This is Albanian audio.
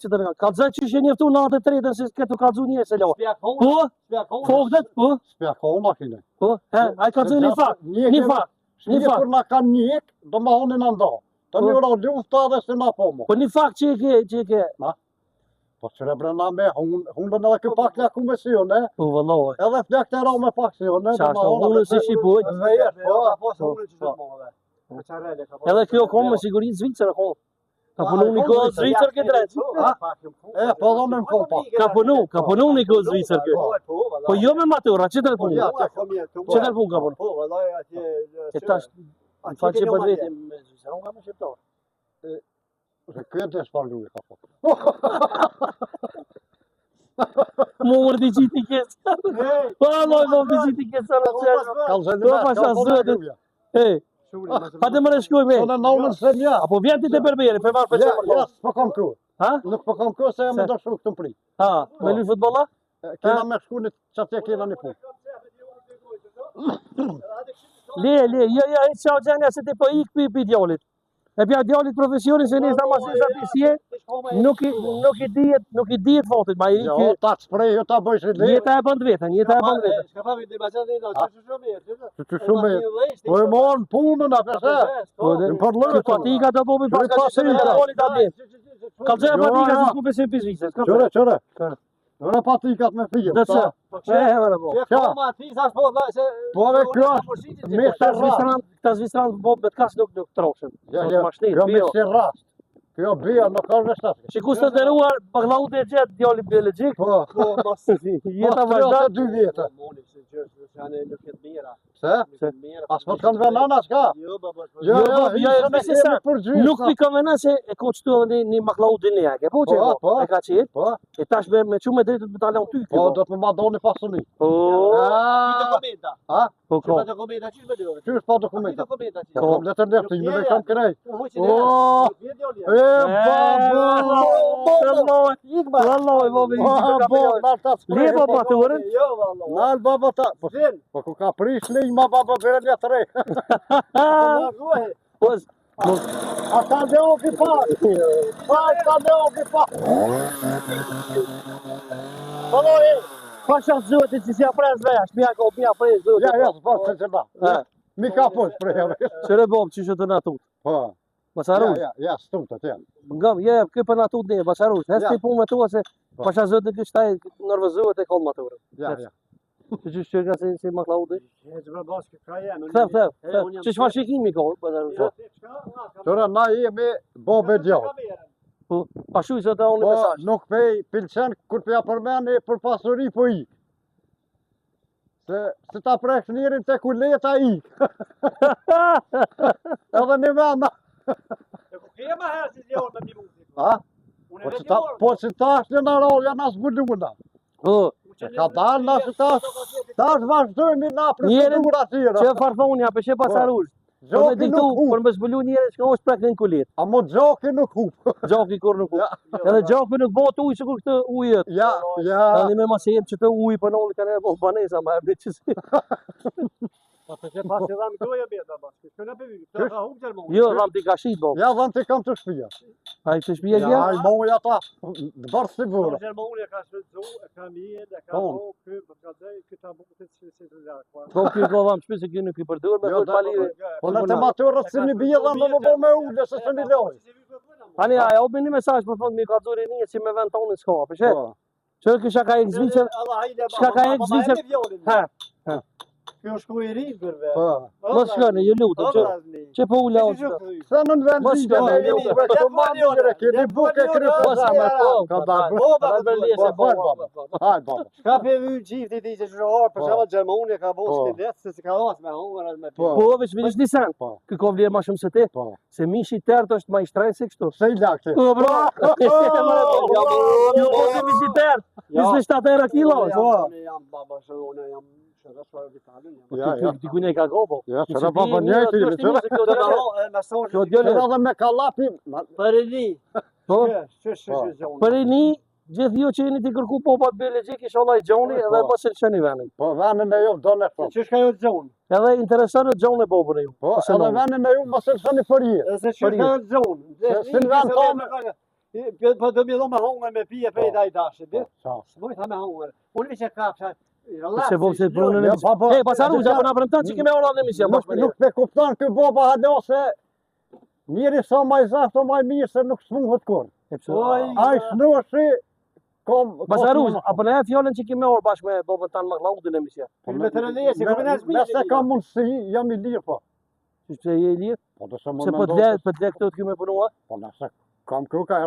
që të rëga. Kalëzaj që ishe njeftu në atë të tretën se këtu kalëzu një se lo. Po? Fogdet? Po? Spjakon makine. Po? Aj kalëzaj një fakt. Një fakt. Një kur na ka njek, do ma honin në nda. Të një ora lufta dhe se na po mo. Po një fakt që e ke. Po qëre brenda me hundën edhe kë pak ljaku me sion, e? Po, vëllohë. Edhe flak të ra me pak sion, e? Qashtë, hundën si shqipojt. Edhe kjo komë me sigurit Zvicër, komë. Ka punu një kohë Zvicër këtë drejtë. Po dhe me më komë pak. Ka punu një kohë Zvicër këtë. Po jo me matura, që të punu? Që të punu ka punu? Po, vëllaj, atje... E tash, në falë që për vetim me Zvicër, unë ka me shqiptarë. Këtë e shparlu i ka po. Mu mërë t'i qiti kësë. Po, alloj, mo t'i qiti kësë. Do pasha zëtë. Hajde më reshkoj me. Në naunën se nja. Apo vjen ti të berberi, për marë për qëmë. Ja, s'po kam kë. Nuk po kam kë se jam do shku këtë mpri. Me luj futbolla? Kena me shku një që atje kena një punë. Le, jo, e qao gjenja se ti po ik për djallit. E pja djallit profesionin se njështë amasisa pisje, nuk i dijet fatit, ma i Jo, ta të sprej, jo ta bëjsh i le. Jeta e bënd vetën, Që shumë e. Po e morën punën, a përse? Në përlërë. Patika të bobi pas ka që në djallit a bje. Kalëzëja patika që s'ku besim pisvisës. Qëre. Në patikat me fijë. Dhe që? Po dhe kjo është me se rast. Këta Zvistran bobet kas nuk troshën. Kjo me se rast. Kjo bia nuk ka vështatë. Që ku së të deruar, Baglaut e gjetë djalli biologjik? Po. Jeta vazhda. 2 vjetë. Se? As po të kanë venana, s'ka? Jo, nuk mi ka vena se e ko qëtu edhe një Baglaut dhe një ake. Po që e ka qetë? E tash me qume drejtët me talon ty. Po, do të më madoni pasuni. Po, ko? Qysh pa dokumenta? Po, dhe të ndefti, me kam kënej. Le baba të urën? Nal baba ta. Po ku ka prish lej ma baba vere një të rej. Ata dhe ofi pa. Ata dhe ofi pa. Pasha zëtë që si apres veja, shpia ka opia prej zëtë. Ja, s'pa se që da. Mi ka posh prej. Qëre bom që të natut? Po. Basarush? Ja, stumt atë janë. Ngam, këj për natut ne, Basarush. Hes të i punë me tua se pasha zëtë në kështaj nërvëzëve të kollë maturë. Ja. Që shqyrka si Maklaudi? Këthev. Që shfar shikimi ka, Basarush? Qëra, na jemi bobe djallë. Pashuj se të unë në mesazh. Nuk pej pilqen, kur pëja përmeni për pasuri po i. Se ta prek njërin të kuleta i. Edhe një venda. Po që ta është një në rol, janë asë bulluna. Ka dalë në që ta është vazhdojmë na për kultura tjera. Që farfonja, për që Basarush. Gjoki nuk hup. Për më zbulu njëre që ka është prek në kulit. A mo gjoki nuk hup. Gjoki kur nuk hup. Edhe gjoki nuk bot ujë që kur këtë ujët. Ja. Edhe me ma se jem që të ujë për nëllë kanë e bo banesa ma e bërë që si. Jo, dham t'i ka shit bo. Ja, dham t'i kam të shpia. A i të shpia gjë? Ja, i moja ta. Bërë si vërë. Po kjo ko dham shpi se kjo nuk i përdur me këtë palire. Po në të maturët si një bje dham në më bo me ullë, se se një loj. Ani, aja, obi një mesazh për fond mi ka dhuri një si me vend tonë s'ka, përshet? Që kësha ka ek zvicër, shka ka ek zvicër, Kjo shku i ri përve. Mos shkone, ju lutëm, që po ula o shka. Se në vend vite me ju, këtë mami gjere, keni buke krypësa me po. Ka baba. Shka për vy gjifti ti që shroharë, për shama Gjermoni ka bo s'ke letë, se si ka lasë me hongër me për. Po, veç vidish një sen, kë ko vlerë ma shumë se ti, se mishi tërtë është ma i shtrejnë si kështu. Se i lakë ti. O, bro! Jo, po si mishi tërtë, 27 euro kilo. Jam baba shërone, jam Ti kujnë e ka gopo? Ja, që në baba njëjtë i rëtëve. Kjo djole edhe me kalapi. Për e një. Për e një, gjithë ju që jeni t'i kërku popat biologjik, isha Allah i gjoni edhe mos e lësheni venin. Po, venin e ju do në fërë. Që shka jo gjon? Edhe interesërë gjon e bobën e ju. Po, edhe venin e ju mos e lësheni për jetë. Se që shka jo gjon? Se në ven tonë, Po do më dhomë hongër me pije prej ai dashit. Sa. S'moj tha me hongër. Unë vishë kapsha. Se vëm se punën e emision. E, pasaru, apo na premton çike me orën e emision bash me ne. Nuk me kupton ky baba halo se njeri sa më i zaf, sa më i mirë se nuk smunhet kur. Ai shnoshi kom Pasaru, apo na fjalën çike me orë bash me babën tan Mallaudin e emision. Me të rëndësi, kombinaz mirë. Nëse ka mundësi, jam i lirë po. Si je i lirë? Po do të Se po të le këto të këtu me punua? Po nëse kam këtu ka